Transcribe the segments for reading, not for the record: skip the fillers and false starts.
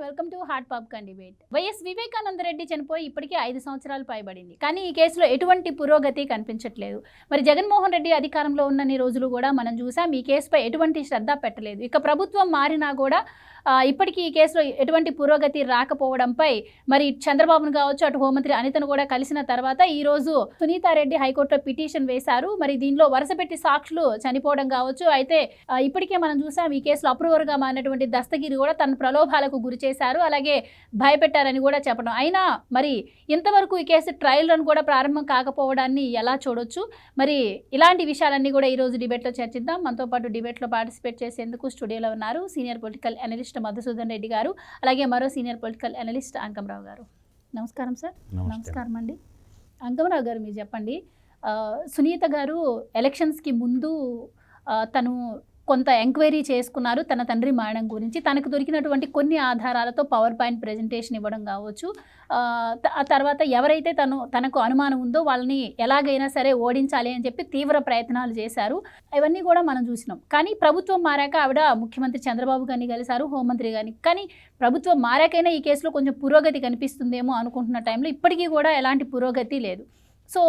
Welcome to hot popcorn debate. YS Vivekananda Reddy చనిపోయి ఇప్పటికే 5 సంవత్సరాలు పైబడింది. కానీ ఈ కేసులో ఎటువంటి పురోగతి కనిపించట్లేదు. మరి జగన్మోహన్ రెడ్డి అధికారంలో ఉన్నన్ని రోజులు కూడా మనం చూసాం ఈ కేసుపై ఎటువంటి శ్రద్ధ పెట్టలేదు. ఇక ప్రభుత్వం మారినా కూడా ఇప్పటికీ ఈ కేసులో ఎటువంటి పురోగతి రాకపోవడంపై మరి చంద్రబాబును కావచ్చు, అటు హోంమంత్రి అనితను కూడా కలిసిన తర్వాత ఈరోజు సునీతారెడ్డి హైకోర్టులో పిటిషన్ వేశారు. మరి దీనిలో వరుసపెట్టి సాక్షులు చనిపోవడం కావచ్చు. అయితే ఇప్పటికే మనం చూసాం ఈ కేసులో అప్రూవర్గా మారినటువంటి దస్తగిరి కూడా తన ప్రలోభాలకు గురి చేశారు, అలాగే భయపెట్టారని కూడా చెప్పడం. అయినా మరి ఇంతవరకు ఈ కేసు ట్రయల్ రన్ కూడా ప్రారంభం కాకపోవడాన్ని ఎలా చూడొచ్చు? మరి ఇలాంటి విషయాలన్నీ కూడా ఈరోజు డిబేట్లో చర్చిద్దాం. మనతో పాటు డిబేట్లో పార్టిసిపేట్ చేసేందుకు స్టూడియోలో ఉన్నారు senior political analyst Madhusudan Reddy గారు, అలాగే మరో సీనియర్ పొలిటికల్ అనలిస్ట్ అంకమరావు గారు. నమస్కారం సార్. నమస్కారం అండి. అంకమరావు గారు, మీరు చెప్పండి, సునీత గారు ఎలక్షన్స్కి ముందు తను కొంత ఎంక్వైరీ చేసుకున్నారు తన తండ్రి మరణం గురించి. తనకు దొరికినటువంటి కొన్ని ఆధారాలతో పవర్ పాయింట్ ప్రజెంటేషన్ ఇవ్వడం కావచ్చు. ఆ తర్వాత ఎవరైతే తనకు అనుమానం ఉందో వాళ్ళని ఎలాగైనా సరే ఓడించాలి అని చెప్పి తీవ్ర ప్రయత్నాలు చేశారు. ఇవన్నీ కూడా మనం చూసినాం. కానీ ప్రభుత్వం మారాక ఆవిడ ముఖ్యమంత్రి చంద్రబాబు గారిని కలిశారు, హోంమంత్రి గారిని. కానీ ప్రభుత్వం మారాకైనా ఈ కేసులో కొంచెం పురోగతి కనిపిస్తుందేమో అనుకుంటున్న టైంలో ఇప్పటికీ కూడా ఎలాంటి పురోగతి లేదు. సో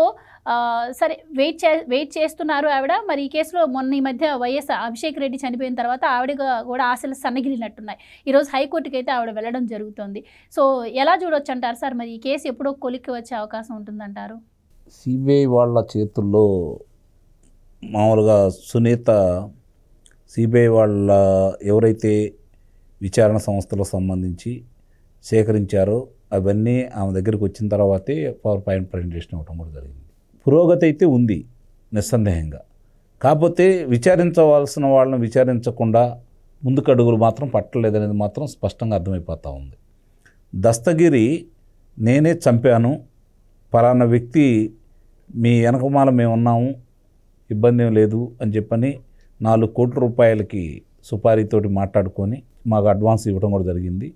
సరే వెయిట్ చేస్తున్నారు ఆవిడ. మరి ఈ కేసులో మొన్న ఈ మధ్య వైఎస్ అభిషేక్ రెడ్డి చనిపోయిన తర్వాత ఆవిడ కూడా ఆశలు సన్నగిలినట్టున్నాయి. ఈరోజు హైకోర్టుకి అయితే ఆవిడ వెళ్ళడం జరుగుతుంది. సో ఎలా చూడొచ్చు అంటారు సార్? మరి ఈ కేసు ఎప్పుడో కొలిక్కి వచ్చే అవకాశం ఉంటుందంటారు? సిబిఐ వాళ్ళ చేతుల్లో మామూలుగా సునీత సిబిఐ వాళ్ళ ఎవరైతే విచారణ సంస్థలకు సంబంధించి సేకరించారో అవన్నీ ఆమె దగ్గరికి వచ్చిన తర్వాతే పవర్ పాయింట్ ప్రజెంటేషన్ ఇవ్వడం కూడా జరిగింది. పురోగతి అయితే ఉంది నిస్సందేహంగా. కాకపోతే విచారించవలసిన వాళ్ళని విచారించకుండా ముందుకు అడుగులు మాత్రం పట్టలేదనేది మాత్రం స్పష్టంగా అర్థమైపోతూ ఉంది. దస్తగిరి నేనే చంపాను, పలానా వ్యక్తి మీ వెనకమాల మేము ఉన్నాము, ఇబ్బంది ఏం లేదు అని చెప్పని 4 కోట్ల రూపాయలకి సుపారీతోటి మాట్లాడుకొని మాకు అడ్వాన్స్ ఇవ్వడం కూడా జరిగింది.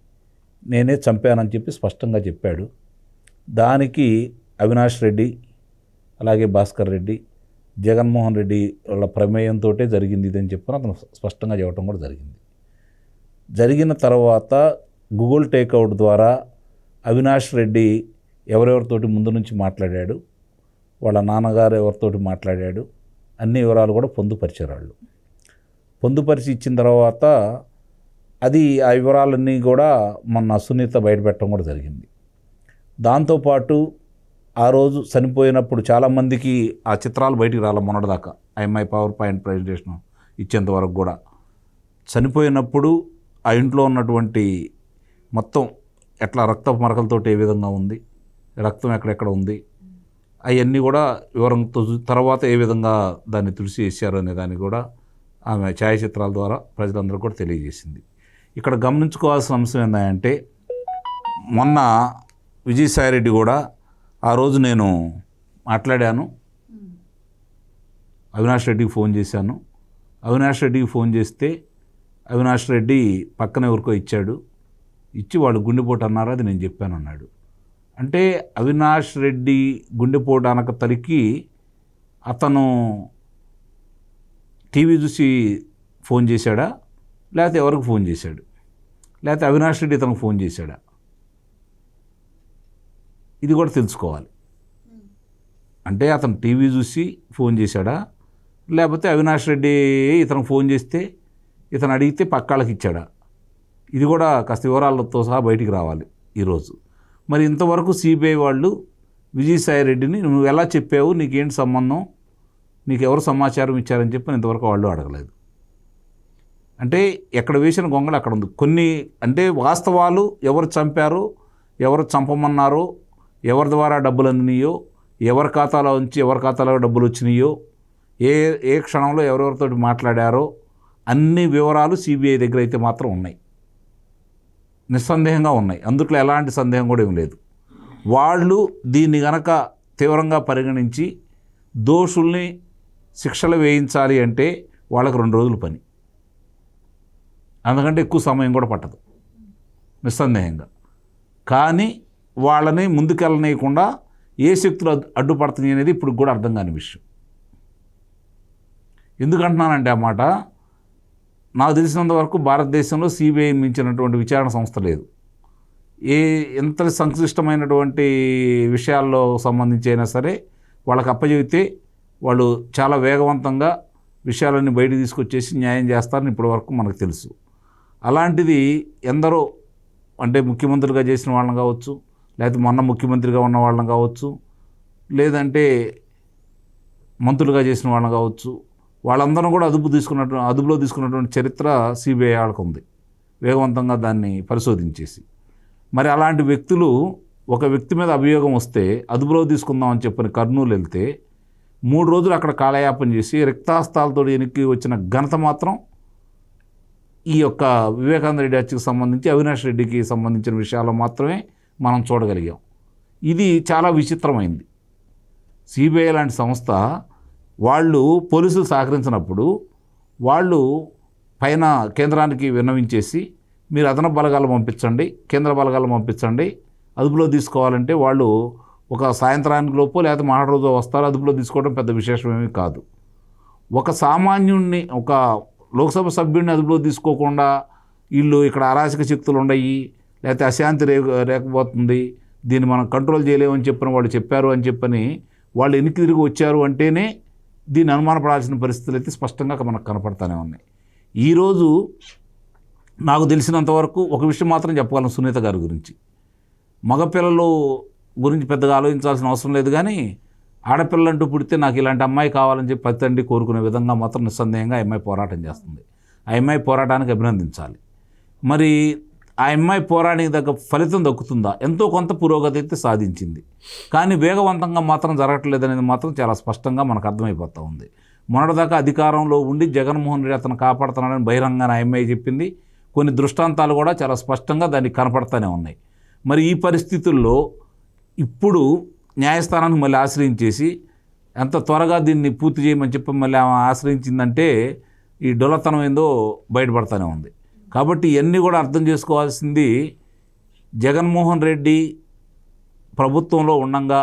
నేనే చంపానని చెప్పి స్పష్టంగా చెప్పాడు. దానికి అవినాష్ రెడ్డి, అలాగే భాస్కర్ రెడ్డి, జగన్మోహన్ రెడ్డి వాళ్ళ ప్రమేయంతో జరిగింది ఇదని చెప్పని అతను స్పష్టంగా చెప్పడం కూడా జరిగింది. జరిగిన తర్వాత గూగుల్ టేక్అవుట్ ద్వారా అవినాష్ రెడ్డి ఎవరెవరితోటి ముందు నుంచి మాట్లాడాడు, వాళ్ళ నాన్నగారు ఎవరితోటి మాట్లాడాడు, అన్ని వివరాలు కూడా పొందుపరిచారు. పొందుపరిచి ఇచ్చిన తర్వాత అది ఆ వివరాలన్నీ కూడా మొన్న సునీత బయటపెట్టడం కూడా జరిగింది. దాంతోపాటు ఆ రోజు చనిపోయినప్పుడు చాలామందికి ఆ చిత్రాలు బయటికి రాలి మొన్నటిదాకా ఐఎంఐ పవర్ పాయింట్ ప్రజెంటేషన్ ఇచ్చేంత వరకు కూడా చనిపోయినప్పుడు ఆ ఇంట్లో ఉన్నటువంటి మొత్తం ఎట్లా రక్తపు మరకలతో ఏ విధంగా ఉంది, రక్తం ఎక్కడెక్కడ ఉంది, అవన్నీ కూడా వివరంతో తర్వాత ఏ విధంగా దాన్ని తుడిసి వేసారు అనే దాన్ని కూడా ఆమె ఛాయాచిత్రాల ద్వారా ప్రజలందరూ కూడా తెలియజేసింది. ఇక్కడ గమనించుకోవాల్సిన అంశం ఏంటంటే మొన్న విజయసాయిరెడ్డి కూడా ఆ రోజు నేను మాట్లాడాను, అవినాష్ రెడ్డికి ఫోన్ చేశాను. అవినాష్ రెడ్డికి ఫోన్ చేస్తే అవినాష్ రెడ్డి పక్కన ఎవరికో ఇచ్చి వాళ్ళు గుండెపోటు అన్నారు, అది నేను చెప్పాను అన్నాడు. అంటే అవినాష్ రెడ్డి గుండెపోటు అనక తరికి అతను టీవీ చూసి ఫోన్ చేశాడా, లేకపోతే ఎవరికి ఫోన్ చేశాడు, లేకపోతే అవినాష్ రెడ్డి తనకు ఫోన్ చేశాడా, ఇది కూడా తెలుసుకోవాలి. అంటే అతను టీవీ చూసి ఫోన్ చేశాడా, లేకపోతే అవినాష్ రెడ్డి ఇతను ఫోన్ చేస్తే ఇతను అడిగితే పక్కాళ్ళకి ఇచ్చాడా, ఇది కూడా కాస్త వివరాలతో సహా బయటికి రావాలి ఈరోజు. మరి ఇంతవరకు సిబిఐ వాళ్ళు విజయసాయి రెడ్డిని నువ్వు ఎలా చెప్పావు, నీకేంటి సంబంధం, నీకు ఎవరు సమాచారం ఇచ్చారని చెప్పి ఇంతవరకు వాళ్ళు అడగలేదు. అంటే ఎక్కడ వేసిన గొంగళి అక్కడ ఉంది. కొన్ని అంటే వాస్తవాలు, ఎవరు చంపారో, ఎవరు చంపమన్నారో, ఎవరి ద్వారా డబ్బులు అందినాయో, ఎవరి ఖాతాలో ఉంచి ఎవరి ఖాతాలో డబ్బులు వచ్చినాయో, ఏ క్షణంలో ఎవరెవరితో మాట్లాడారో అన్ని వివరాలు సిబిఐ దగ్గర అయితే మాత్రం ఉన్నాయి, నిస్సందేహంగా ఉన్నాయి. అందుట్లో ఎలాంటి సందేహం కూడా ఏం లేదు. వాళ్ళు దీన్ని గనక తీవ్రంగా పరిగణించి దోషుల్ని శిక్షలు వేయించాలి అంటే వాళ్ళకి 2 రోజుల పని, అందుకంటే ఎక్కువ సమయం కూడా పట్టదు నిస్సందేహంగా. కానీ వాళ్ళని ముందుకెళ్ళనీయకుండా ఏ శక్తులు అడ్డుపడుతున్నాయి అనేది ఇప్పుడు కూడా అర్థం కాని విషయం. ఎందుకంటున్నానంటే ఆ మాట, నాకు తెలిసినంత వరకు భారతదేశంలో సిబిఐ మించినటువంటి విచారణ సంస్థ లేదు. ఎంత సంక్లిష్టమైనటువంటి విషయాల్లో సంబంధించి అయినా సరే వాళ్ళకి అప్పచెబితే వాళ్ళు చాలా వేగవంతంగా విషయాలన్నీ బయటకు తీసుకొచ్చేసి న్యాయం చేస్తారని ఇప్పటివరకు మనకు తెలుసు. అలాంటిది ఎందరో అంటే ముఖ్యమంత్రులుగా చేసిన వాళ్ళని కావచ్చు, లేకపోతే మొన్న ముఖ్యమంత్రిగా ఉన్న వాళ్ళని కావచ్చు, లేదంటే మంత్రులుగా చేసిన వాళ్ళని కావచ్చు, వాళ్ళందరూ కూడా అదుపులో తీసుకున్నటువంటి చరిత్ర సిబిఐ వాళ్ళకు ఉంది, వేగవంతంగా దాన్ని పరిశోధించేసి. మరి అలాంటి వ్యక్తులు ఒక వ్యక్తి మీద అభియోగం వస్తే అదుపులో తీసుకుందామని చెప్పని కర్నూలు వెళ్తే 3 రోజులు అక్కడ కాలయాపన చేసి రిక్తాస్తాలతో వెనక్కి వచ్చిన ఘనత మాత్రం ఈ యొక్క వివేకానంద రెడ్డి హత్యకు సంబంధించి అవినాష్ రెడ్డికి సంబంధించిన విషయాల్లో మాత్రమే మనం చూడగలిగాం. ఇది చాలా విచిత్రమైంది. సిబిఐ లాంటి సంస్థ వాళ్ళు పోలీసులు సహకరించినప్పుడు వాళ్ళు పైన కేంద్రానికి విన్నవించేసి మీరు అదనపు బలగాలు పంపించండి, కేంద్ర బలగాలు పంపించండి, అదుపులో తీసుకోవాలంటే వాళ్ళు ఒక సాయంత్రానికి లోపో లేకపోతే మహాడు రోజు వస్తారు. అదుపులో తీసుకోవడం పెద్ద విశేషమేమీ కాదు. ఒక సామాన్యుణ్ణి, ఒక లోక్సభ సభ్యుడిని అదుపులో తీసుకోకుండా వీళ్ళు ఇక్కడ అరాచక శక్తులు ఉన్నాయి, లేకపోతే అశాంతి రేకపోతుంది, దీన్ని మనం కంట్రోల్ చేయలేమని చెప్పని వాళ్ళు చెప్పారు అని చెప్పని వాళ్ళు వెనక్కి తిరిగి వచ్చారు అంటేనే దీన్ని అనుమానపడాల్సిన పరిస్థితులు అయితే స్పష్టంగా మనకు కనపడతానే ఉన్నాయి. ఈరోజు నాకు తెలిసినంతవరకు ఒక విషయం మాత్రం చెప్పగలను సునీత గారి గురించి. మగపిల్లలు గురించి పెద్దగా ఆలోచించాల్సిన అవసరం లేదు, కానీ ఆడపిల్లంటూ పుడితే నాకు ఇలాంటి అమ్మాయి కావాలని చెప్పి ప్రతి తండ్రి కోరుకునే విధంగా మాత్రం నిస్సందేహంగా ఆ అమ్మాయి పోరాటం చేస్తుంది. ఆ అమ్మాయి పోరాటానికి అభినందించాలి. మరి ఆ అమ్మాయి పోరాటానికి తగ్గ ఫలితం దక్కుతుందా? ఎంతో కొంత పురోగతి అయితే సాధించింది, కానీ వేగవంతంగా మాత్రం జరగట్లేదనేది మాత్రం చాలా స్పష్టంగా మనకు అర్థమైపోతూ ఉంది. మొన్నటిదాకా అధికారంలో ఉండి జగన్మోహన్ రెడ్డి అతను కాపాడుతున్నాడని బహిరంగంగా ఆ అమ్మాయి చెప్పింది. కొన్ని దృష్టాంతాలు కూడా చాలా స్పష్టంగా దానికి కనపడతానే ఉన్నాయి. మరి ఈ పరిస్థితుల్లో ఇప్పుడు న్యాయస్థానానికి మళ్ళీ ఆశ్రయించేసి ఎంత త్వరగా దీన్ని పూర్తి చేయమని చెప్పి మళ్ళీ ఆమె ఆశ్రయించిందంటే ఈ డొల్లతనం ఏందో బయటపడతానే ఉంది. కాబట్టి ఇవన్నీ కూడా అర్థం చేసుకోవాల్సింది, జగన్మోహన్ రెడ్డి ప్రభుత్వంలో ఉండంగా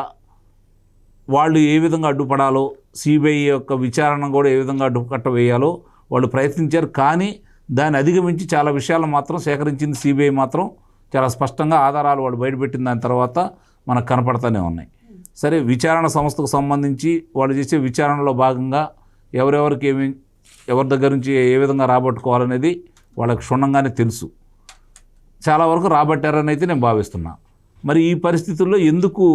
వాళ్ళు ఏ విధంగా అడ్డుపడాలో, సిబిఐ యొక్క విచారణ కూడా ఏ విధంగా అడ్డుకట్ట వేయాలో వాళ్ళు ప్రయత్నించారు. కానీ దాన్ని అధిగమించి చాలా విషయాలు మాత్రం సేకరించింది సిబిఐ మాత్రం చాలా స్పష్టంగా ఆధారాలు వాళ్ళు బయటపెట్టిన దాని తర్వాత మనకు కనపడతానే ఉన్నాయి. సరే, విచారణ సంస్థకు సంబంధించి వాళ్ళు చేసే విచారణలో భాగంగా ఎవరెవరికి ఎవరి దగ్గర నుంచి ఏ విధంగా రాబట్టుకోవాలనేది వాళ్ళకి క్షుణ్ణంగానే తెలుసు. చాలా వరకు రాబట్టారని అయితే నేను భావిస్తున్నా. మరి ఈ పరిస్థితుల్లో ఎందుకు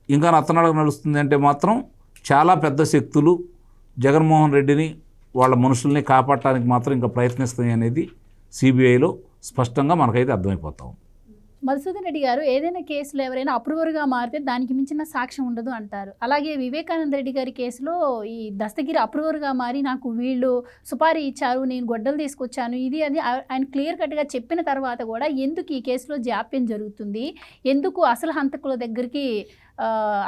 ఇంకా నత్తనడక నడుస్తుంది అంటే మాత్రం చాలా పెద్ద శక్తులు జగన్మోహన్ రెడ్డిని వాళ్ళ మనుషుల్ని కాపాడటానికి మాత్రం ఇంకా ప్రయత్నిస్తాయి అనేది సిబిఐలో స్పష్టంగా మనకైతే అర్థమైపోతాం. మధుసూదన్ రెడ్డి గారు, ఏదైనా కేసులో ఎవరైనా అప్రూవర్గా మారితే దానికి మించిన సాక్ష్యం ఉండదు అంటారు. అలాగే వివేకానంద రెడ్డి గారి కేసులో ఈ దస్తగిరి అప్రూవర్గా మారి నాకు వీళ్ళు సుపారీ ఇచ్చారు, నేను గొడ్డలు తీసుకొచ్చాను, ఇది అది ఆయన క్లియర్ కట్గా చెప్పిన తర్వాత కూడా ఎందుకు ఈ కేసులో జాప్యం జరుగుతుంది, ఎందుకు అసలు హంతకుల దగ్గరికి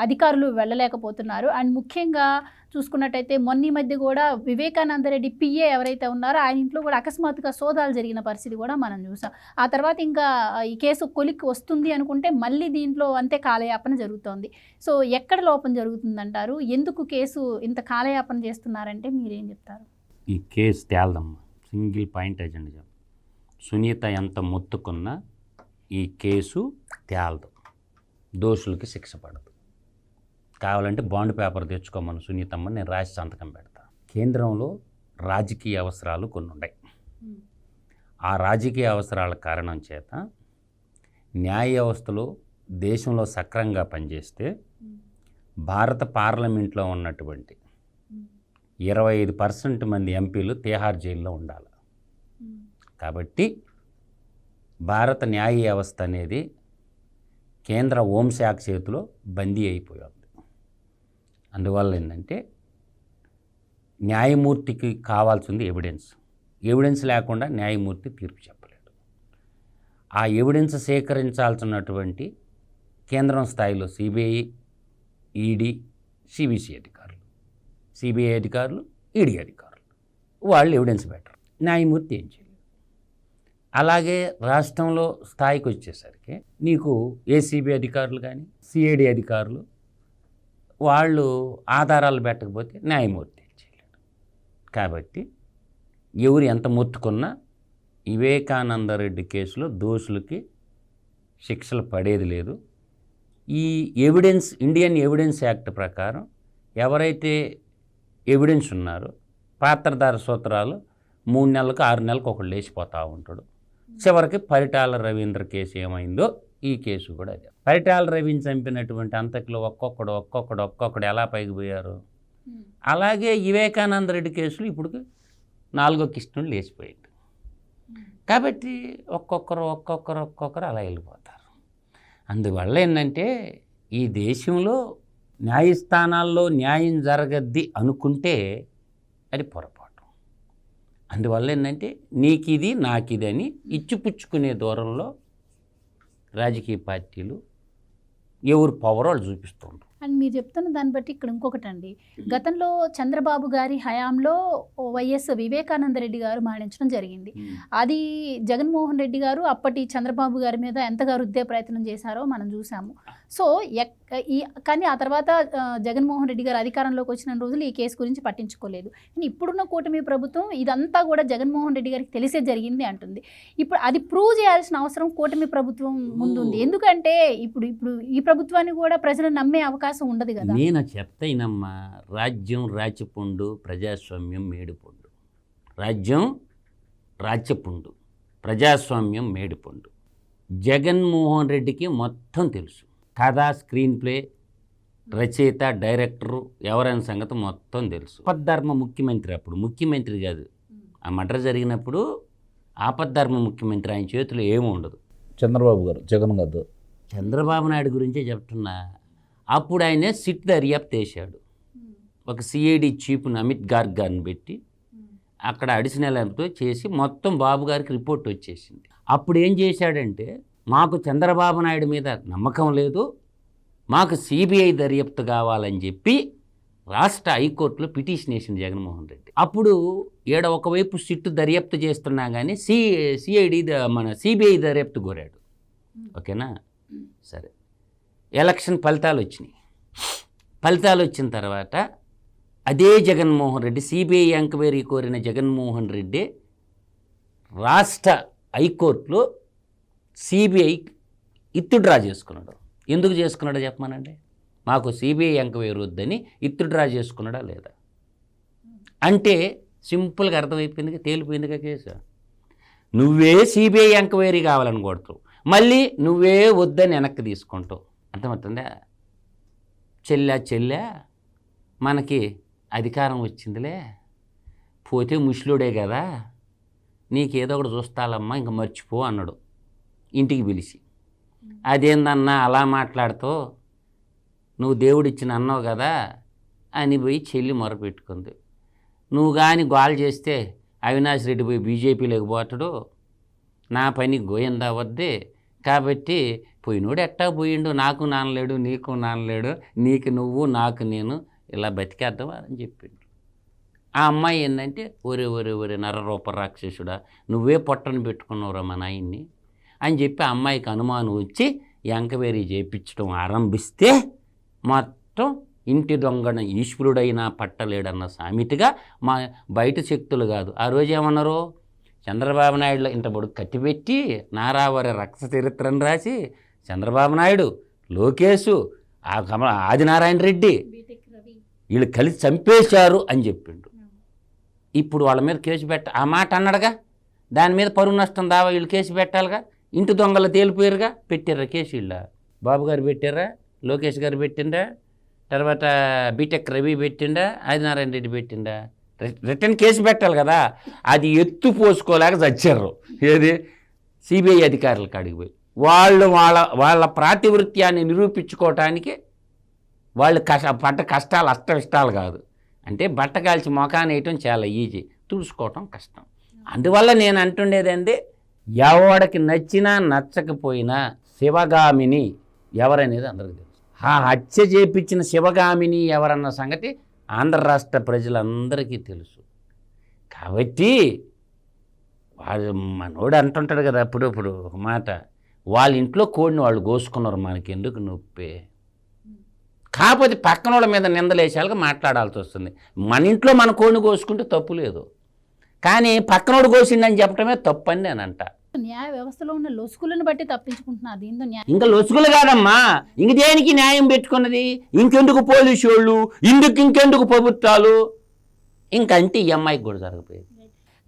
అధికారులు వెళ్ళలేకపోతున్నారు? అండ్ ముఖ్యంగా చూసుకున్నట్టయితే మొన్న మధ్య కూడా వివేకానంద రెడ్డి పిఏ ఎవరైతే ఉన్నారో ఆయన ఇంట్లో కూడా అకస్మాత్తుగా సోదాలు జరిగిన పరిస్థితి కూడా మనం చూసాం. ఆ తర్వాత ఇంకా ఈ కేసు కొలిక్కి వస్తుంది అనుకుంటే మళ్ళీ దీంట్లో అంతే కాలయాపన జరుగుతోంది. సో ఎక్కడ లోపం జరుగుతుందంటారు? ఎందుకు కేసు ఇంత కాలయాపన చేస్తున్నారంటే మీరేం చెప్తారు? ఈ కేసు తేలదమ్మా, సింగిల్ పాయింట్ ఎజెండా. సునీత ఎంత మొత్తుకున్నా ఈ కేసు తేలదు, దోషులకి శిక్ష పడదు. కావాలంటే బాండ్ పేపర్ తెచ్చుకోమని సునీతమ్మ, నేను రాసి సంతకం పెడతా. కేంద్రంలో రాజకీయ అవసరాలు కొన్ని ఉన్నాయి. ఆ రాజకీయ అవసరాల కారణం చేత న్యాయ వ్యవస్థలో దేశంలో సక్రమంగా పనిచేస్తే భారత పార్లమెంట్లో ఉన్నటువంటి 25% మంది ఎంపీలు తిహార్ జైల్లో ఉండాలి. కాబట్టి భారత న్యాయ వ్యవస్థ అనేది కేంద్ర హోంశాఖ చేతిలో బందీ అయిపోయింది. అందువల్ల ఏంటంటే న్యాయమూర్తికి కావాల్సింది ఎవిడెన్స్ లేకుండా న్యాయమూర్తి తీర్పు చెప్పలేడు. ఆ ఎవిడెన్స్ సేకరించాల్సినటువంటి కేంద్రం స్థాయిలో సిబిఐ, ఈడీ, సిబిసి అధికారులు, సిబిఐ అధికారులు, ఈడీ అధికారులు వాళ్ళు ఎవిడెన్స్ పెట్టరు, న్యాయమూర్తి ఏం చేయలేదు. అలాగే రాష్ట్రంలో స్థాయికి వచ్చేసరికి నీకు ఏసీబీ అధికారులు కానీ సిఐడి అధికారులు వాళ్ళు ఆధారాలు పెట్టకపోతే న్యాయమూర్తి ఏం చేయలేడు. కాబట్టి ఎవరు ఎంత మొత్తుకున్నా వివేకానంద రెడ్డి కేసులో దోషులకి శిక్షలు పడేది లేదు. ఈ ఎవిడెన్స్, ఇండియన్ ఎవిడెన్స్ యాక్ట్ ప్రకారం ఎవరైతే ఎవిడెన్స్ ఉన్నారో పాత్రధార సూత్రాలు 3 నెలలకు 6 నెలలకు ఒకళ్ళు లేచిపోతూ ఉంటాడు. చివరికి పరిటాల రవీంద్ర కేసు ఏమైందో ఈ కేసు కూడా అదే. పరిటాల రవిని చంపినటువంటి అంతకులు ఒక్కొక్కడు ఎలా పైకి పోయారు. అలాగే వివేకానంద రెడ్డి కేసులు ఇప్పుడు 4వ కృష్ణుడు లేచిపోయింది. కాబట్టి ఒక్కొక్కరు అలా వెళ్ళిపోతారు. అందువల్ల ఏంటంటే ఈ దేశంలో న్యాయస్థానాల్లో న్యాయం జరగద్ది అనుకుంటే అది పొరపాటు. అందువల్ల ఏంటంటే నీకిది నాకిది అని ఇచ్చిపుచ్చుకునే దూరంలో రాజకీయ పార్టీలు ఎవరు పవర్ వాళ్ళు చూపిస్తుంటారు. అండ్ మీరు చెప్తున్న దాన్ని బట్టి ఇక్కడ ఇంకొకటి అండి, గతంలో చంద్రబాబు గారి హయాంలో వైఎస్ వివేకానంద రెడ్డి గారు మరణించడం జరిగింది. అది జగన్మోహన్ రెడ్డి గారు అప్పటి చంద్రబాబు గారి మీద ఎంతగా రుద్దే ప్రయత్నం చేశారో మనం చూసాము. సో కానీ ఆ తర్వాత జగన్మోహన్ రెడ్డి గారు అధికారంలోకి వచ్చిన రోజులు ఈ కేసు గురించి పట్టించుకోలేదు. కానీ ఇప్పుడున్న కూటమి ప్రభుత్వం ఇదంతా కూడా జగన్మోహన్ రెడ్డి గారికి తెలిసే జరిగింది అంటుంది. ఇప్పుడు అది ప్రూవ్ చేయాల్సిన అవసరం కూటమి ప్రభుత్వం ముందుంది. ఎందుకంటే ఇప్పుడు ఈ ప్రభుత్వాన్ని కూడా ప్రజలు నమ్మే అవకాశం ఉండదు కదా. నేను చెప్తాయినమ్మా, రాజ్యం రాచపుండు, ప్రజాస్వామ్యం మేడిపండు. రాజ్యం రాచపుండు, ప్రజాస్వామ్యం మేడిపండు. జగన్మోహన్ రెడ్డికి మొత్తం తెలుసు. కథ, స్క్రీన్ ప్లే, రచయిత, డైరెక్టరు ఎవరైన సంగతి మొత్తం తెలుసు. ఆపద్ధర్మ ముఖ్యమంత్రి, అప్పుడు ముఖ్యమంత్రి కాదు, ఆ మర్డర్ జరిగినప్పుడు ఆపద్ధర్మ ముఖ్యమంత్రి, ఆయన చేతిలో ఏమీ ఉండదు. చంద్రబాబు గారు, జగన్ గారు. చంద్రబాబు నాయుడు గురించే చెప్తున్నా. అప్పుడు ఆయనే సిట్ దర్యాప్తు వేశాడు. ఒక సిఐడి చీఫ్ను అమిత్ గార్గ్ గారిని పెట్టి అక్కడ అడిషనల్తో చేసి మొత్తం బాబు గారికి రిపోర్ట్ వచ్చేసింది. అప్పుడు ఏం చేశాడంటే, మాకు చంద్రబాబు నాయుడు మీద నమ్మకం లేదు, మాకు సిబిఐ దర్యాప్తు కావాలని చెప్పి రాష్ట్ర హైకోర్టులో పిటిషన్ వేసింది జగన్మోహన్ రెడ్డి. అప్పుడు ఒకవైపు సిట్టు దర్యాప్తు చేస్తున్నా కానీ మన సిబిఐ దర్యాప్తు కోరాడు. ఓకేనా, సరే. ఎలక్షన్ ఫలితాలు వచ్చినాయి. ఫలితాలు వచ్చిన తర్వాత అదే జగన్మోహన్ రెడ్డి, సిబిఐ ఎంక్వైరీ కోరిన జగన్మోహన్ రెడ్డి రాష్ట్ర హైకోర్టులో సిబిఐ విత్డ్రా చేసుకున్నాడు. ఎందుకు చేసుకున్నాడో చెప్పమానండి. మాకు సిబిఐ ఎంక్వైరీ వద్దని విత్డ్రా చేసుకున్నాడా లేదా అంటే సింపుల్గా అర్థమైపోయిందిగా, తేలిపోయిందిగా కేసు. నువ్వే సిబిఐ ఎంక్వైరీ కావాలని కొడతావు, మళ్ళీ నువ్వే వద్దని వెనక్కి తీసుకుంటావు. అర్థమవుతుందా? చెల్లా మనకి అధికారం వచ్చిందిలే, పోతే ముష్లుడే కదా, నీకేదో ఒకటి చూస్తాలమ్మా, ఇంక మర్చిపో అన్నాడు ఇంటికి పిలిచి. అదేందన్నా అలా మాట్లాడుతూ, నువ్వు దేవుడిచ్చిన అన్నావు కదా అని పోయి చెల్లి మొరపెట్టుకుంది. నువ్వు కానీ గోల్ చేస్తే అవినాష్ రెడ్డి పోయి బీజేపీలోకి పోతాడు, నా పని గోయిందా వద్దే, కాబట్టి పోయినోడు ఎట్టా పోయిండు, నాకు నానలేడు, నీకు నానలేడు, నీకు నువ్వు నాకు నేను, ఇలా బతికేద్దామా అని చెప్పిండు. ఆ అమ్మాయి ఏంటంటే, ఒరే నరరూప రాక్షసుడా, నువ్వే పొట్టను పెట్టుకున్నావురా మా నాయన్ని అని చెప్పి ఆ అమ్మాయికి అనుమానం వచ్చి ఎంక్వైరీ చేయించడం ఆరంభిస్తే మొత్తం ఇంటి దొంగన ఈశ్వరుడైనా పట్టలేడన్న సామెతగా మా బయట శక్తులు కాదు. ఆ రోజు ఏమన్నారు, చంద్రబాబు నాయుడులో ఇంత బొడుగు కట్టిపెట్టి నారావారి రక్త చరిత్రను రాసి చంద్రబాబు నాయుడు, లోకేషు, ఆదినారాయణ రెడ్డి వీళ్ళు కలిసి చంపేశారు అని చెప్పిండు. ఇప్పుడు వాళ్ళ మీద కేసు ఆ మాట అన్నాడుగా, దాని మీద పరువు నష్టం దావా వీళ్ళు కేసు పెట్టాలిగా. ఇంటి దొంగలు తేలిపోయారుగా, పెట్టారా కేసు? వీళ్ళ బాబు గారు పెట్టారా, లోకేష్ గారు పెట్టిండా, తర్వాత బీటెక్ రవి పెట్టిండా, ఆదినారాయణ రెడ్డి పెట్టిండా? రిటర్న్ కేసు పెట్టాలి కదా. అది ఎత్తు పోసుకోలేక చచ్చారు. ఏది సిబిఐ అధికారుల కాడికి పోయి వాళ్ళ ప్రాతివృత్యాన్ని నిరూపించుకోవటానికి వాళ్ళు పడ్డ కష్టాలు ఇష్టాలు కాదు. అంటే బట్ట కాల్చి మొఖాన్ని వేయటం చాలా ఈజీ, తుడుచుకోవటం కష్టం. అందువల్ల నేను అంటుండేదండి, ఎవడికి నచ్చినా నచ్చకపోయినా శివగామిని ఎవరనేది అందరికీ తెలుసు. ఆ హత్య చేపించిన శివగామిని ఎవరన్న సంగతి ఆంధ్ర రాష్ట్ర ప్రజలందరికీ తెలుసు. కాబట్టి వాడు మనోడు అంటుంటాడు కదా అప్పుడప్పుడు ఒక మాట, వాళ్ళ ఇంట్లో కోడిని వాళ్ళు కోసుకున్నారు, మనకి ఎందుకు నొప్పి. కాకపోతే పక్కన వాళ్ళ మీద నిందలేసాలుగా మాట్లాడాల్సి వస్తుంది. మన ఇంట్లో మన కోడిని కోసుకుంటే తప్పు లేదు, కానీ పక్కనోడు కోసిండని చెప్పడమే తప్పు అని నేను అంట. న్యాయ వ్యవస్థలో ఉన్న లొసుకులను బట్టి తప్పించుకుంటున్నారు. దీంతో న్యాయ ఇంకా లొసుగులు కాదమ్మా, ఇంక దేనికి న్యాయం పెట్టుకున్నది? ఇంకెందుకు పోలీసు వాళ్ళు, ఇంకెందుకు ప్రభుత్వాలు? ఇంకంటే ఈ అమ్మాయికి కూడా జరగపోయేది.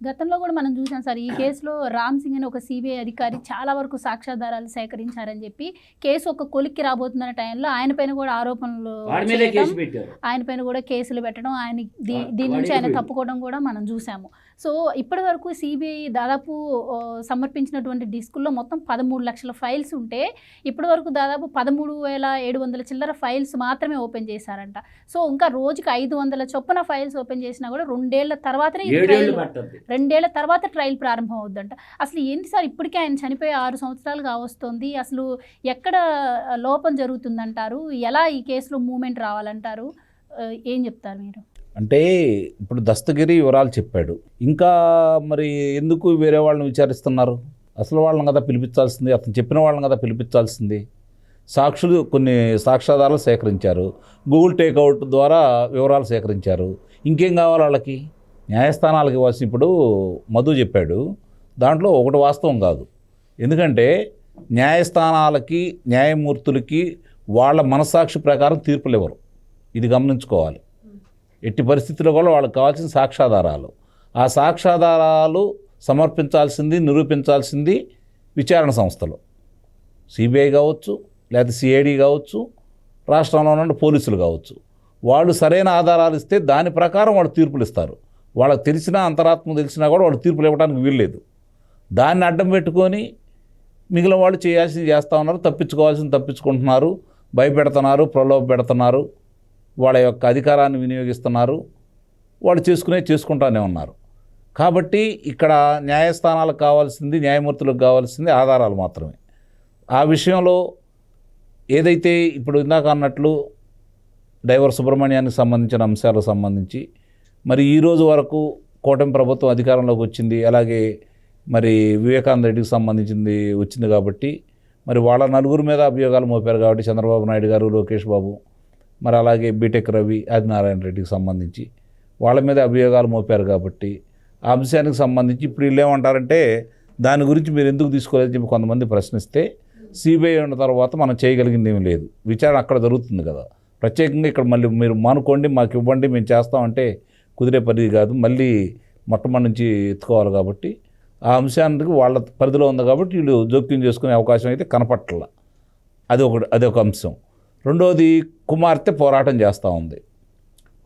గతంలో కూడా మనం చూసాం సార్, ఈ కేసులో రామ్ సింగ్ అని ఒక సిబిఐ అధికారి చాలా వరకు సాక్ష్యాధారాలు సేకరించారని చెప్పి కేసు ఒక కొలిక్కి రాబోతున్న టైంలో ఆయన పైన కూడా ఆరోపణలు చేయడం, ఆయన పైన కూడా కేసులు పెట్టడం, ఆయన దీని నుంచి ఆయన తప్పుకోవడం కూడా మనం చూసాము. సో ఇప్పటి వరకు సిబిఐ దాదాపు సమర్పించినటువంటి డిస్కుల్లో మొత్తం 13 లక్షల ఫైల్స్ ఉంటే ఇప్పటి వరకు దాదాపు 13,700 చిల్లర ఫైల్స్ మాత్రమే ఓపెన్ చేశారంట. సో ఇంకా రోజుకి 500 చొప్పున ఫైల్స్ ఓపెన్ చేసినా కూడా 2 ఏళ్ల తర్వాతనే 2 ఏళ్ల తర్వాత ట్రయల్ ప్రారంభం అవుద్దంట. అసలు ఏంటి సార్, ఇప్పటికే ఆయన చనిపోయి 6 సంవత్సరాలు కావస్తుంది. అసలు ఎక్కడ లోపం జరుగుతుందంటారు? ఎలా ఈ కేసులో మూమెంట్ రావాలంటారు? ఏం చెప్తారు మీరు? అంటే ఇప్పుడు దస్తగిరి వివరాలు చెప్పాడు, ఇంకా మరి ఎందుకు వేరే వాళ్ళని విచారిస్తున్నారు? అసలు వాళ్ళని కదా పిలిపించాల్సింది, అతను చెప్పిన వాళ్ళని కదా పిలిపించాల్సింది. సాక్షులు కొన్ని సాక్ష్యాధారాలు సేకరించారు, గూగుల్ టేక్అవుట్ ద్వారా వివరాలు సేకరించారు. ఇంకేం కావాలి వాళ్ళకి? న్యాయస్థానాలకు ఇవ్వాల్సి ఇప్పుడు మధు చెప్పాడు, దాంట్లో ఒకటి వాస్తవం కాదు. ఎందుకంటే న్యాయస్థానాలకి న్యాయమూర్తులకి వాళ్ళ మనస్సాక్షి ప్రకారం తీర్పులు ఇవ్వరు, ఇది గమనించుకోవాలి. ఎట్టి పరిస్థితుల్లో కూడా వాళ్ళకి కావాల్సిన సాక్ష్యాధారాలు, ఆ సాక్ష్యాధారాలు సమర్పించాల్సింది, నిరూపించాల్సింది విచారణ సంస్థలు, సిబిఐ కావచ్చు, లేదా సిఐడి కావచ్చు, రాష్ట్రంలో ఉన్న పోలీసులు కావచ్చు. వాళ్ళు సరైన ఆధారాలు ఇస్తే దాని ప్రకారం వాళ్ళు తీర్పులు ఇస్తారు. వాళ్ళకి తెలిసినా, అంతరాత్మ తెలిసినా కూడా వాళ్ళు తీర్పులు ఇవ్వడానికి వీల్లేదు. దాన్ని అడ్డం పెట్టుకొని మిగిలిన వాళ్ళు చేయాల్సింది చేస్తూ ఉన్నారు, తప్పించుకోవాల్సింది తప్పించుకుంటున్నారు, భయపెడుతున్నారు, ప్రలోభ పెడుతున్నారు, వాళ్ళ యొక్క అధికారాన్ని వినియోగిస్తున్నారు, వాళ్ళు చేసుకుంటూనే ఉన్నారు. కాబట్టి ఇక్కడ న్యాయస్థానాలకు కావాల్సింది, న్యాయమూర్తులకు కావాల్సింది ఆధారాలు మాత్రమే. ఆ విషయంలో ఏదైతే ఇప్పుడు ఇందాక అన్నట్లు డైవర్ సుబ్రహ్మణ్యానికి సంబంధించిన అంశాలకు సంబంధించి మరి ఈరోజు వరకు కూటమి ప్రభుత్వం అధికారంలోకి వచ్చింది, అలాగే మరి వివేకానంద రెడ్డికి సంబంధించింది వచ్చింది కాబట్టి మరి వాళ్ళ నలుగురు మీద అభియోగాలు మోపారు కాబట్టి చంద్రబాబు నాయుడు గారు, లోకేష్ బాబు, మరి అలాగే బీటెక్ రవి, ఆదినారాయణ రెడ్డికి సంబంధించి వాళ్ళ మీద అభియోగాలు మోపారు కాబట్టి ఆ అంశానికి సంబంధించి ఇప్పుడు వీళ్ళు ఏమంటారంటే దాని గురించి మీరు ఎందుకు తీసుకోలేదని చెప్పి కొంతమంది ప్రశ్నిస్తే సిబిఐ ఉన్న తర్వాత మనం చేయగలిగింది ఏమీ లేదు, విచారణ అక్కడ జరుగుతుంది కదా. ప్రత్యేకంగా ఇక్కడ మళ్ళీ మీరు మానుకోండి, మాకు ఇవ్వండి, మేము చేస్తామంటే కుదిరే పరిధి కాదు, మళ్ళీ మొట్టమొదటి నుంచి ఎత్తుకోవాలి. కాబట్టి ఆ అంశానికి వాళ్ళ పరిధిలో ఉంది కాబట్టి వీళ్ళు జోక్యం చేసుకునే అవకాశం అయితే కనపట్ల. అదొక అంశం. రెండోది, కుమార్తె పోరాటం చేస్తూ ఉంది.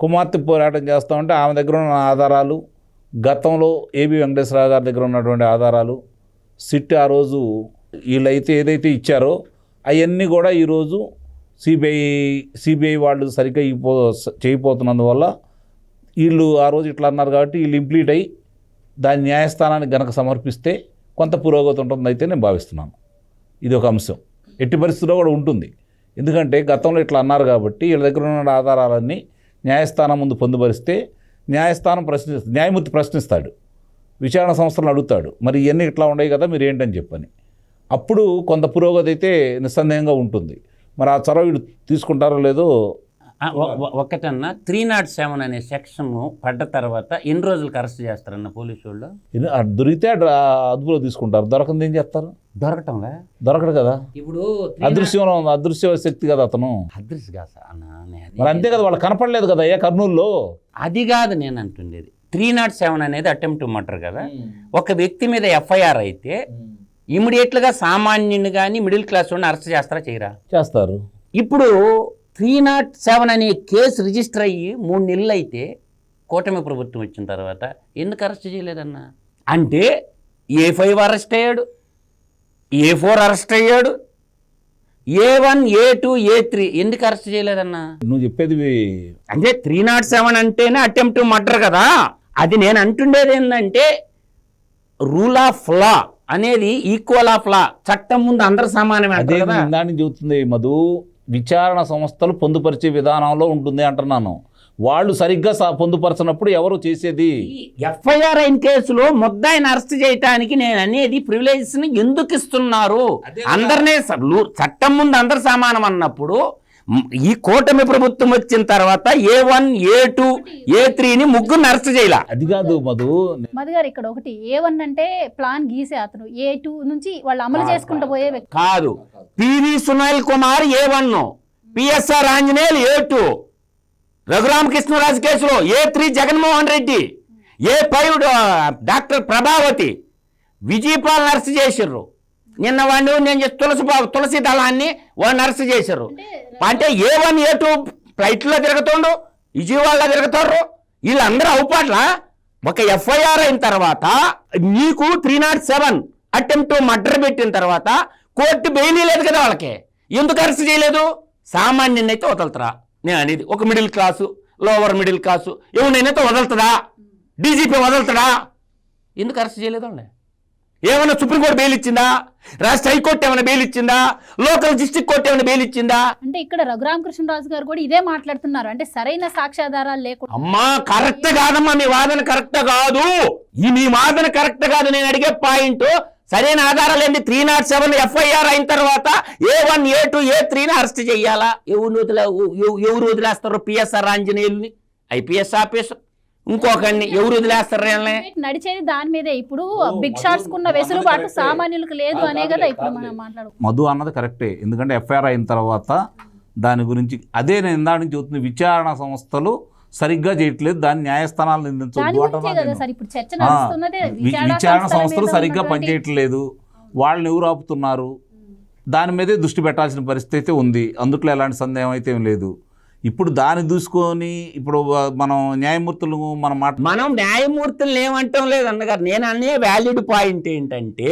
కుమార్తె పోరాటం చేస్తూ ఉంటే ఆమె దగ్గర ఉన్న ఆధారాలు, గతంలో ఏబి వెంకటేశ్వరరావు గారి దగ్గర ఉన్నటువంటి ఆధారాలు, సిట్ ఆ రోజు వీళ్ళైతే ఏదైతే ఇచ్చారో అవన్నీ కూడా ఈరోజు సిబిఐ వాళ్ళు సరిగ్గా చేయకపోతున్నందువల్ల వీళ్ళు ఆ రోజు ఇట్లా అన్నారు కాబట్టి వీళ్ళు ఇంప్లీట్ అయ్యి దాని న్యాయస్థానానికి గనక సమర్పిస్తే కొంత పురోగతి ఉంటుందైతే నేను భావిస్తున్నాను. ఇది ఒక అంశం ఎట్టి పరిస్థితుల్లో కూడా ఉంటుంది. ఎందుకంటే గతంలో ఇట్లా అన్నారు కాబట్టి వీళ్ళ దగ్గర ఉన్న ఆధారాలన్నీ న్యాయస్థానం ముందు పొందుపరిస్తే న్యాయస్థానం న్యాయమూర్తి ప్రశ్నిస్తాడు, విచారణ సంస్థలను అడుగుతాడు, మరి ఇవన్నీ ఇట్లా ఉన్నాయి కదా మీరు ఏంటని చెప్పని. అప్పుడు కొంత పురోగతి అయితే నిస్సందేహంగా ఉంటుంది. మరి ఆ చొరవ వీడు తీసుకుంటారో లేదో. ఒకటన్నా 307 అనే సెక్షన్ పడ్డ తర్వాత ఎన్ని రోజులకు అరెస్ట్ చేస్తారన్న పోలీసు వాళ్ళు? దొరికితే అదుపులో తీసుకుంటారు, దొరకంది ఏం చేస్తారు? దొరకడు కదా. ఇప్పుడు అదృశ్య శక్తి కదా అతను. అదృశ్య మరి అంతే కదా, వాళ్ళు కనపడలేదు కదా అయ్యా కర్నూలులో. అది కాదు నేను అంటుండేది. 307 అనేది అటెంప్ట్ మర్డర్ కదా. ఒక వ్యక్తి మీద ఎఫ్ఐఆర్ అయితే ఇమీడియట్గా సామాన్యుని కానీ మిడిల్ క్లాస్ వాడిని అరెస్ట్ చేస్తారా చేయరా? చేస్తారు. ఇప్పుడు 307 అనే కేసు రిజిస్టర్ అయ్యి 3 నెలలు అయితే కూటమి ప్రభుత్వం వచ్చిన తర్వాత ఎందుకు అరెస్ట్ చేయలేదన్నా? అంటే A5 అరెస్ట్ అయ్యాడు, A4 అరెస్ట్ అయ్యాడు, A1, A2, A3 ఎందుకు అరెస్ట్ చేయలేదన్నా? నువ్వు చెప్పేది అంటే 307 అంటేనే అటెంప్ట్ మర్డర్ కదా. అది నేను అంటుండేది ఏంటంటే రూల్ ఆఫ్ లా అనేది ఈక్వల్ ఆఫ్ లా, చట్టం ముందు అందరు సమానమే. అదే దాన్ని చెబుతుంది మధు. విచారణ సంస్థలు పొందుపరిచే విధానంలో ఉంటుంది అంటున్నాను. వాళ్ళు సరిగ్గా పొందుపరచినప్పుడు ఎవరు చేసేది? ఎఫ్ఐఆర్ అయిన కేసులో ముద్దాయిని అరెస్ట్ చేయడానికి నేను అనేది ప్రివిలేజెస్ ని ఎందుకు ఇస్తున్నారు? అందరినీ చట్టం ముందు అందరు సమానం అన్నప్పుడు ఈ కూటమి ప్రభుత్వం వచ్చిన తర్వాత A1, A2, A3ని ముగ్గురు అరెస్ట్ చేయాల. అది కాదు మధు. మధు గారు ఇక్కడ ఒకటి A1 అంటే ప్లాన్ గీసే అతను, A2 నుంచి వాళ్ళు అమలు చేసుకుంటూ పోయే వ్యక్తి కాదు. PV Sunil Kumar A1, PSR Anjaneyulu A2, Raghuramakrishnaraju కేసులో A3 Jaganmohan Reddy, A5 doctor Prabhavati, Vijayapal arrest చేసిర్రు. నిన్న వాడిని నేను తులసి దళాన్ని వాడిని అరెస్ట్ చేశారు. అంటే A1, A2 ఫ్లైట్లో తిరుగుతుండు, విజయవాడలో తిరుగుతారు. వీళ్ళందరూ అవుపాట్ల ఒక ఎఫ్ఐఆర్ అయిన తర్వాత నీకు 307 అటెంప్ట్ మర్డర్ పెట్టిన తర్వాత కోర్టు బెయిల్ లేదు కదా వాళ్ళకి. ఎందుకు అరెస్ట్ చేయలేదు? సామాన్యుని అయితే వదలుతారా? నేను అనేది ఒక middle class, lower middle class ఎవరినైతే వదలుతుందా? డీజీపీ వదలుతాడా? ఎందుకు అరెస్ట్ చేయలేదు వాళ్ళని? ఏమైనా సుప్రీంకోర్టు బెయిల్ ఇచ్చిందా? రాష్ట్ర హైకోర్టు ఏమైనా బెయిల్ ఇచ్చిందా? లోకల్ డిస్ట్రిక్ట్ కోర్టు ఏమైనా బెయిల్ ఇచ్చిందా? అంటే ఇక్కడ రఘురామకృష్ణరాజు గారు కూడా ఇదే మాట్లాడుతున్నారు, అంటే సరైన సాక్ష్యాధారాలు లేకుండా. అమ్మా కరెక్ట్ కాదమ్మా, మీ వాదన కరెక్ట్ కాదు. మీ వాదన కరెక్ట్ కాదు. నేను అడిగే పాయింట్ సరైన ఆధారాలు ఏంటి? 307 ఎఫ్ఐఆర్ అయిన తర్వాత A1, A2, A3ని అరెస్ట్ చెయ్యాలా? ఎవరు వదిలేస్తారు? పిఎస్ఆర్ ఆంజనేయుల్ని, ఐపీఎస్ ఆఫీసర్, ఇంకొకరిని ఎవరు వదిలేస్తారు? నడిచేది దాని మీదే. ఇప్పుడు బిగ్ షాట్స్ కున్న వెసులుబాటు సామాన్యులకు లేదు అనే కదా ఇప్పుడు మనం మాట్లాడు. మధు అన్నది కరెక్టే. ఎందుకంటే ఎఫ్ఐఆర్ అయిన తర్వాత దాని గురించి అదే నేను ఇందా నుంచి చూస్తుంది, విచారణ సంస్థలు సరిగ్గా చేయట్లేదు, దాన్ని న్యాయస్థానాలు నిందించొద్దు అంటున్నాను. విచారణ సంస్థలు సరిగ్గా పనిచేయట్లేదు, వాళ్ళని ఎవరు ఆపుతున్నారు, దాని మీదే దృష్టి పెట్టాల్సిన పరిస్థితి ఉంది. అందుట్లో ఎలాంటి సందేహం అయితే ఏం లేదు. ఇప్పుడు దాన్ని చూసుకొని ఇప్పుడు మనం న్యాయమూర్తులు మనం న్యాయమూర్తులు ఏమంటాం లేదు అన్నగారు. నేను అనే వ్యాలిడ్ పాయింట్ ఏంటంటే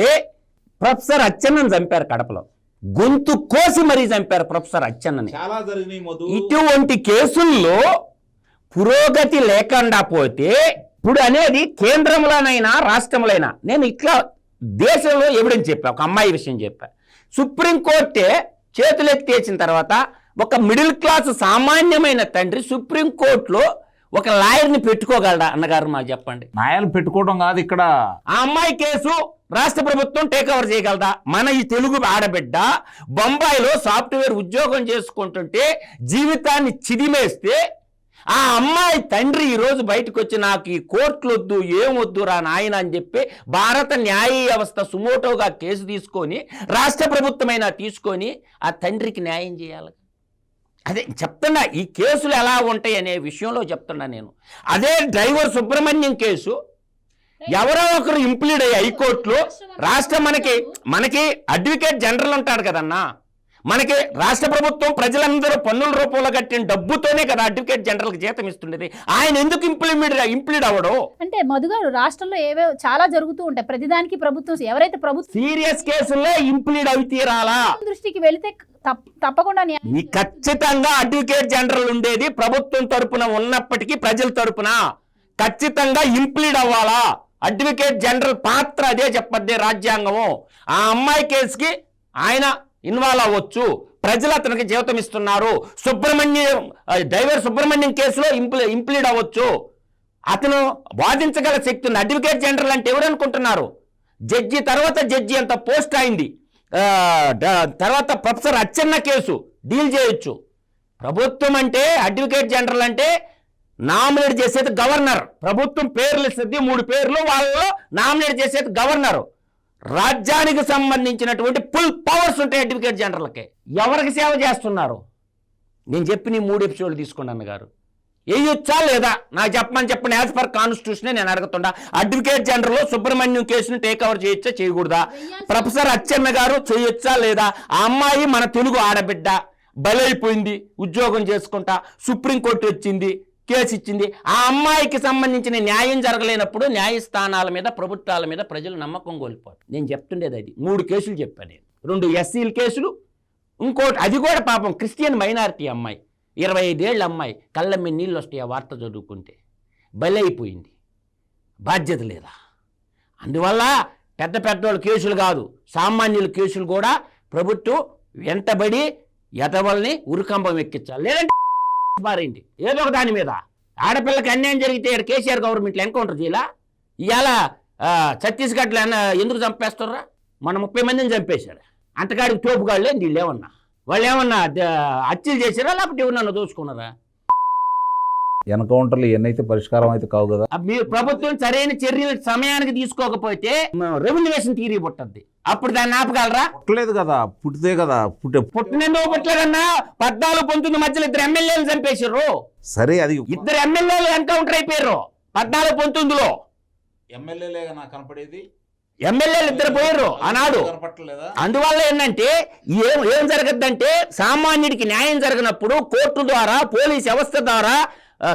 ప్రొఫెసర్ అచ్చెన్నని చంపారు కడపలో, గొంతు కోసి మరీ చంపారు ప్రొఫెసర్ అచ్చెన్నని. ఇటువంటి కేసుల్లో పురోగతి లేకుండా పోతే ఇప్పుడు అనేది కేంద్రంలోనైనా రాష్ట్రంలోనైనా, నేను ఇట్లా దేశంలో ఎవిడెన్స్ చెప్పా, ఒక అమ్మాయి విషయం చెప్పా. సుప్రీంకోర్టే చేతులెత్తేసిన తర్వాత ఒక మిడిల్ క్లాస్ సామాన్యమైన తండ్రి సుప్రీంకోర్టులో ఒక లాయర్ని పెట్టుకోగలడా అన్నగారు? మాకు చెప్పండి. న్యాయాలు పెట్టుకోవడం కాదు ఇక్కడ. ఆ అమ్మాయి కేసు రాష్ట్ర ప్రభుత్వం టేక్ ఓవర్ చేయగలదా? మన ఈ తెలుగు ఆడబిడ్డ బొంబాయిలో సాఫ్ట్వేర్ ఉద్యోగం చేసుకుంటుంటే జీవితాన్ని చిదిమేస్తే ఆ అమ్మాయి తండ్రి ఈరోజు బయటకు వచ్చి నాకు ఈ కోర్టులు వద్దు, ఏమొద్దు రా నాయన అని చెప్పి భారత న్యాయ వ్యవస్థ సుమోటోగా కేసు తీసుకొని రాష్ట్ర ప్రభుత్వమైనా తీసుకొని ఆ తండ్రికి న్యాయం చేయాలి. అదే చెప్తున్నా, ఈ కేసులు ఎలా ఉంటాయి అనే విషయంలో చెప్తున్నా నేను. అదే డ్రైవర్ సుబ్రహ్మణ్యం కేసు ఎవరో ఒకరు ఇంప్లీడ్ అయ్యి హైకోర్టులో రాష్ట్రం మనకి అడ్వకేట్ జనరల్ ఉంటాడు కదన్నా, మనకి రాష్ట్ర ప్రభుత్వం ప్రజలందరూ పన్నుల రూపంలో కట్టిన డబ్బుతోనే కదా అడ్వకేట్ జనరల్కి జీతం ఇస్తుండేది. ఆయన ఎందుకు ఇంప్లీడ్ అవ్వడు? అంటే మధుగారు రాష్ట్రంలో ఏవో చాలా జరుగుతూ ఉంటాయి, ప్రతిదానికి ప్రభుత్వం ఎవరైతే ప్రభుత్వం సీరియస్ కేసుల్లో ఇంప్లీడ్ అవి తీరాలా? దృష్టికి వెళితే తప్పకుండా ఖచ్చితంగా అడ్వకేట్ జనరల్ ఉండేది ప్రభుత్వం తరపున ఉన్నప్పటికీ ప్రజల తరపున ఖచ్చితంగా ఇంప్లీడ్ అవ్వాలా. అడ్వకేట్ జనరల్ పాత్ర అదే చెప్పద్దే రాజ్యాంగము. ఆ అమ్మాయి కేసుకి ఆయన ఇన్వాల్వ్ అవ్వచ్చు, ప్రజలు అతనికి జీవితం ఇస్తున్నారు. డ్రైవర్ సుబ్రహ్మణ్యం కేసులో ఇంప్లీడ్ అవ్వచ్చు, అతను వాదించగల శక్తి ఉంది. అడ్వకేట్ జనరల్ అంటే ఎవరు అనుకుంటున్నారు? జడ్జి తర్వాత జడ్జి అంత పోస్ట్ అయింది. తర్వాత ప్రొఫెసర్ అచ్చెన్న కేసు డీల్ చేయొచ్చు. ప్రభుత్వం అంటే అడ్వకేట్ జనరల్ అంటే నామినేట్ చేసేది గవర్నర్. ప్రభుత్వం పేర్లు ఇస్తుంది, 3 పేర్లు, వాళ్ళలో నామినేట్ చేసేది గవర్నర్. రాజ్యానికి సంబంధించినటువంటి ఫుల్ పవర్స్ ఉంటాయి అడ్వకేట్ జనరల్కి. ఎవరికి సేవ చేస్తున్నారు? నేను చెప్పి నీ 3 ఎపిసోడ్లు తీసుకున్నాను గారు, వేయొచ్చా లేదా నాకు చెప్పండి. యాజ్ పర్ కాన్స్టిట్యూషన్ నేను అడుగుతుండా. అడ్వకేట్ జనరల్ సుబ్రహ్మణ్యం కేసును టేక్ ఓవర్ చేయొచ్చా చేయకూడదా? ప్రొఫెసర్ అచ్చెన్న గారు చేయొచ్చా లేదా? ఆ అమ్మాయి మన తెలుగు ఆడబిడ్డ, బలైపోయింది, ఉద్యోగం చేసుకుంటా, సుప్రీంకోర్టు వచ్చింది, కేసు ఇచ్చింది. ఆ అమ్మాయికి సంబంధించిన న్యాయం జరగలేనప్పుడు న్యాయస్థానాల మీద ప్రభుత్వాల మీద ప్రజలు నమ్మకం కోల్పోతారు. నేను చెప్తుండేది అది. 3 కేసులు చెప్పాను నేను, 2 ఎస్సీల కేసులు, ఇంకోటి అది కూడా పాపం క్రిస్టియన్ మైనారిటీ అమ్మాయి, 25 ఏళ్ళ అమ్మాయి, కళ్ళ మీద నీళ్ళు వస్తాయి ఆ వార్త చదువుకుంటే. బలైపోయింది, బాధ్యత లేదా? అందువల్ల పెద్దోళ్ళ కేసులు కాదు, సామాన్యుల కేసులు కూడా ప్రభుత్వం వెంటబడి ఎతవల్ని ఉరికంబం ఎక్కించాలి, లేదంటే మారేంటి ఏదో ఒక దాని మీద. ఆడపిల్లకి అన్యాయం జరిగితే కేసీఆర్ గవర్నమెంట్లో ఎన్కౌంటర్ చేయాలా? ఇవాళ ఛత్తీస్గఢ్లో ఎందుకు చంపేస్తారా? మన 30 మందిని చంపేశాడు. అంతకాడికి తోపుగాళ్ళే వీళ్ళేమన్నా వాళ్ళు ఏమన్నా హత్యలు చేశారా లేకపోతే ఏమన్నా దోచుకున్నారా? ఎన్కౌంటర్లు ఇవన్నైతే పరిష్కారం అయితే కావు కదా. మీరు ప్రభుత్వం సరైన చర్యలు సమయానికి తీసుకోకపోతే రెవల్యూషన్ థియరీ పుట్టద్ది. అప్పుడు దాన్ని ఆపగలరా? పుట్టలేదు కదా, పుట్టితే కదా. పుట్టినందుకు పుట్టలేదన్నా 14-19 మధ్యలో 2 ఎమ్మెల్యేలు చంపేశారు. సరే, అది 2 ఎమ్మెల్యేలు ఎన్కౌంటర్ అయిపోయారు 14-19లో. ఎమ్మెల్యేలేగా నాకు కనపడేది. ఎమ్మెల్యేలు 2 పోయారు ఆనాడు. అందువల్ల ఏంటంటే ఏం జరగద్దంటే సామాన్యుడికి న్యాయం జరగనప్పుడు కోర్టు ద్వారా, పోలీస్ వ్యవస్థ ద్వారా,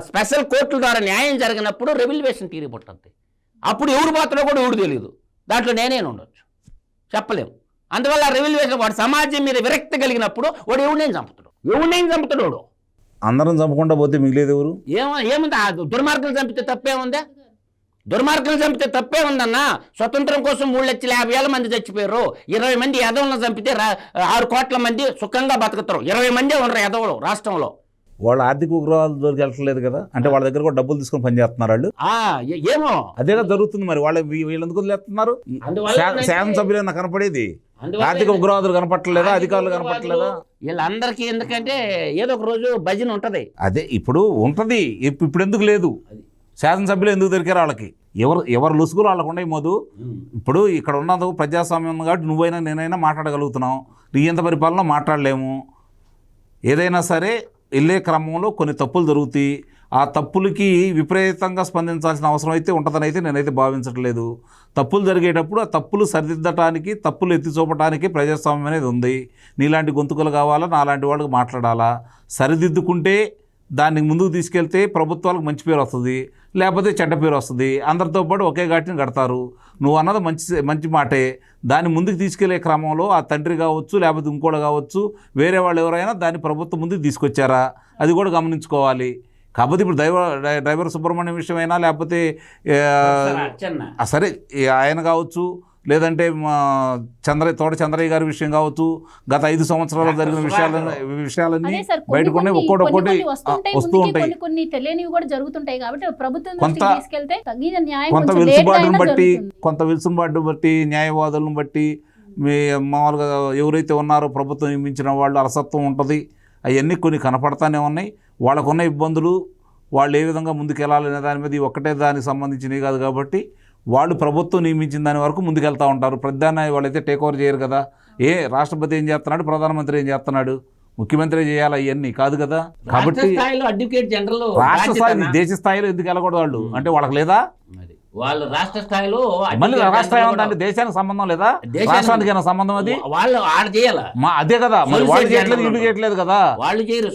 స్పెషల్ కోర్టుల ద్వారా న్యాయం జరిగినప్పుడు రెవల్యూషన్ థియరీ పుట్టద్ది. అప్పుడు ఎవరు పోతాడో కూడా ఎవరు తెలియదు. దాంట్లో నేనే ఉండొచ్చు, చెప్పలేము. అందువల్ల రెవల్యూషన్ వాడు సమాజం మీద విరక్తి కలిగినప్పుడు వాడు ఎవరినైనా చంపుతాడు. వాడు అందరం చంపకుండా పోతే మిగిలేదు ఎవరు? ఏముంది? దుర్మార్గం చంపితే తప్పే ఉందన్నా. స్వతంత్రం కోసం 3,50,000 మంది చచ్చిపోయారు. 20 మంది యదవులను చంపితే 6 కోట్ల మంది సుఖంగా బతుకుతారు. 20 మందే ఉండరు యదవులు రాష్ట్రంలో. వాళ్ళు ఆర్థిక ఉగ్రవాదుల దగ్గరికి వెళ్ళట్లేదు కదా, అంటే వాళ్ళ దగ్గర కూడా డబ్బులు తీసుకొని పనిచేస్తున్నారు వాళ్ళు. ఏమో అదేగా జరుగుతుంది. మరి వీళ్ళు ఎందుకు వదిలేస్తున్నారు? శాసనసభ్యులు నాకు కనపడేది ఆర్థిక ఉగ్రవాదులు కనపట్టలేదా, అధికారులు కనపట్టలేదా? వీళ్ళందరికీ ఎందుకంటే ఏదో ఒక రోజు భజన ఉంటది. అదే ఇప్పుడు ఉంటది, ఇప్పుడు ఎందుకు లేదు? శాసనసభ్యులు ఎందుకు దొరికారు వాళ్ళకి? ఎవరు లుసుగులు వాళ్ళకు ఉన్నాయి మధు. ఇప్పుడు ఇక్కడ ఉన్నందుకు ప్రజాస్వామ్యం కాబట్టి నువ్వైనా నేనైనా మాట్లాడగలుగుతున్నాం. నీ ఎంత పరిపాలన మాట్లాడలేము. ఏదైనా సరే వెళ్ళే క్రమంలో కొన్ని తప్పులు జరుగుతాయి. ఆ తప్పులకి విపరీతంగా స్పందించాల్సిన అవసరం అయితే ఉంటుందని అయితే నేనైతే భావించట్లేదు. తప్పులు జరిగేటప్పుడు ఆ తప్పులు సరిదిద్దటానికి, తప్పులు ఎత్తి చూపడానికి ప్రజాస్వామ్యం అనేది ఉంది. నీలాంటి గొంతుకలు కావాలా, నాలాంటి వాళ్ళకి మాట్లాడాలా. సరిదిద్దుకుంటే దాన్ని ముందుకు తీసుకెళ్తే ప్రభుత్వాలకు మంచి పేరు వస్తుంది, లేకపోతే చెడ్డ పేరు వస్తుంది. అందరితో పాటు ఒకే ఘాటిని కడతారు. నువ్వు అన్నది మంచి మాటే. దాన్ని ముందుకు తీసుకెళ్లే క్రమంలో ఆ తండ్రి కావచ్చు, లేకపోతే ఇంకోటి కావచ్చు, వేరే వాళ్ళు ఎవరైనా దాన్ని ప్రభుత్వం ముందుకు తీసుకొచ్చారా, అది కూడా గమనించుకోవాలి. కాకపోతే ఇప్పుడు డ్రైవర్ సుబ్రహ్మణ్యం విషయమైనా, లేకపోతే సరే ఆయన కావచ్చు, లేదంటే తోట చంద్రయ్య గారి విషయం కావచ్చు, గత 5 సంవత్సరాలు జరిగిన విషయాలన్నీ బయటకు ఒక్కొక్కటి వస్తూ ఉంటాయి. కొంత వెలుసుబాటును బట్టి, న్యాయవాదులను బట్టి, మామూలుగా ఎవరైతే ఉన్నారో ప్రభుత్వం నియమించిన వాళ్ళు అలసత్వం ఉంటుంది. అవన్నీ కొన్ని కనపడతానే ఉన్నాయి. వాళ్ళకున్న ఇబ్బందులు, వాళ్ళు ఏ విధంగా ముందుకు వెళ్ళాలనే దాని మీద ఒక్కటే దానికి సంబంధించినవి కాదు కాబట్టి వాళ్ళు ప్రభుత్వం నియమించిన దాని వరకు ముందుకెళ్తూ ఉంటారు. ప్రధాని వాళ్ళైతే టేక్ ఓవర్ చేయరు కదా. రాష్ట్రపతి ఏం చేస్తున్నాడు, ప్రధానమంత్రి ఏం చేస్తున్నాడు, ముఖ్యమంత్రి చేయాలి, అవన్నీ కాదు కదా. కాబట్టి రాష్ట్ర స్థాయి, దేశ స్థాయిలో ఎందుకు వెళ్ళకూడదు వాళ్ళు? అంటే వాళ్ళకి లేదా? వాళ్ళు రాష్ట్ర స్థాయిలో మళ్ళీ రాష్ట్రం ఏమంటే దేశానికి సంబంధం లేదా? రాష్ట్రానికి ఏమైనా సంబంధం? అది వాళ్ళు ఆడ చేయాలి. అదే కదా, మరి వాళ్ళు చేయట్లేదు, వీళ్ళు చేయట్లేదు కదా. వాళ్ళు చేయరు,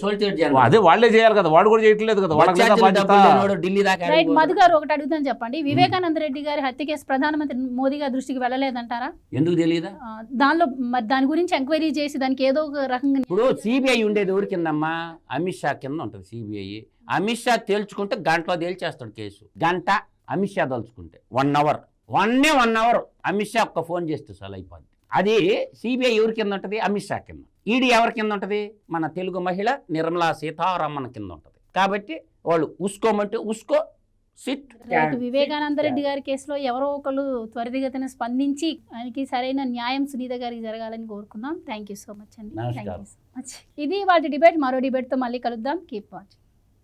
అదే వాళ్ళే చేయాలి కదా, వాడు కూడా చేయట్లేదు కదా. వాళ్ళకి ఢిల్లీ దాకా. మధు గారు ఒకటి అడుగుతాను చెప్పండి. వివేకానంద రెడ్డి గారి హత్య కేసు ప్రధానమంత్రి మోదీ గారి దృష్టికి వెళ్ళలేదంటారా? ఎందుకు తెలియదా? దాని గురించి ఎంక్వైరీ చేసి దానికి ఏదో ఒక రకంగా. ఇప్పుడు సిబిఐ ఉండేది ఎవరి కిందమ్మా? అమిత్ షా కింద ఉంటుంది సిబిఐ. అమిత్ షా తేల్చుకుంటే గంటలో తేల్చేస్తాడు కేసు. గంట అమిత్ షా తలుచుకుంటే 1 అవర్, 1 అవర్ అమిత్ షా ఒక్క ఫోన్ చేస్తే చాలు అయిపోద్ది. అది సిబిఐ ఎవరి కింద ఉంటుంది? అమిత్ షా కింద. ఈడీ ఎవరి కింద ఉంటుంది? మన తెలుగు మహిళ నిర్మలా సీతారామన్ కింద ఉంటుంది. కాబట్టి వాళ్ళు ఉసుకోమంటే ఉసుకో, సిట్. వివేకానంద రెడ్డి గారి కేసులో ఎవరో ఒకరు త్వరితగతిన స్పందించి ఆయనకి సరైన న్యాయం సునీత గారికి జరగాలని కోరుకుందాం. థ్యాంక్ యూ సో మచ్ అండి. ఇది వాటి డిబేట్. మరో డిబేట్తో మళ్ళీ కలుద్దాం. Keep watching.